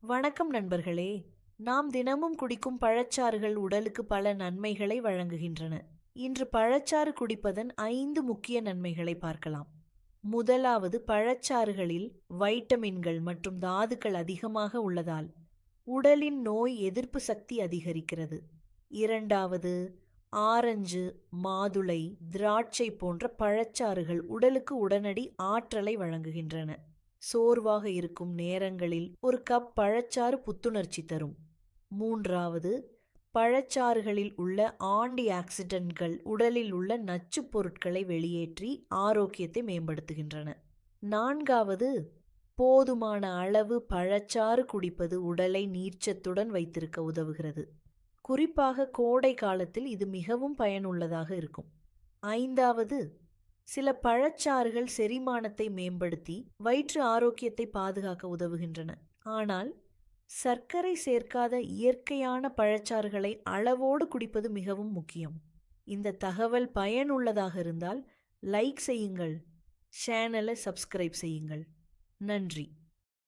வணக்கம் நண்பர்களே. நாம் தினமும் குடிக்கும் பழச்சாறுகள் உடலுக்கு பல நன்மைகளை வழங்குகின்றன. இன்று பழச்சாறு குடிப்பதன் 5 முக்கிய நன்மைகளை பார்க்கலாம். முதலாவது, பழச்சாறுகளில் வைட்டமின்கள் மற்றும் தாதுக்கள் அதிகமாக உள்ளதால் உடலின் நோய் எதிர்ப்பு சக்தி அதிகரிக்கிறது. இரண்டாவது, ஆரஞ்சு, மாதுளை, திராட்சை போன்ற பழச்சாறுகள் உடலுக்கு உடனடி ஆற்றலை வழங்குகின்றன. சோர்வாக இருக்கும் நேரங்களில் ஒரு கப் பழச்சாறு புத்துணர்ச்சி தரும். மூன்றாவது, பழச்சாறுகளில் உள்ள ஆன்டி ஆக்சிடென்ட்கள் உடலில் உள்ள நச்சுப் பொருட்களை வெளியேற்றி ஆரோக்கியத்தை மேம்படுத்துகின்றன. நான்காவது, போதுமான அளவு பழச்சாறு குடிப்பது உடலை நீர்ச்சத்துடன் வைத்திருக்க உதவுகிறது. குறிப்பாக கோடை காலத்தில் இது மிகவும் பயனுள்ளதாக இருக்கும். ஐந்தாவது, சில பழச்சாறுகள் செரிமானத்தை மேம்படுத்தி வயிற்று ஆரோக்கியத்தை பாதுகாக்க உதவுகின்றன. ஆனால் சர்க்கரை சேர்க்காத இயற்கையான பழச்சாறுகளை அளவோடு குடிப்பது மிகவும் முக்கியம். இந்த தகவல் பயனுள்ளதாக இருந்தால் லைக் செய்யுங்கள், சேனலை சப்ஸ்கிரைப் செய்யுங்கள். நன்றி.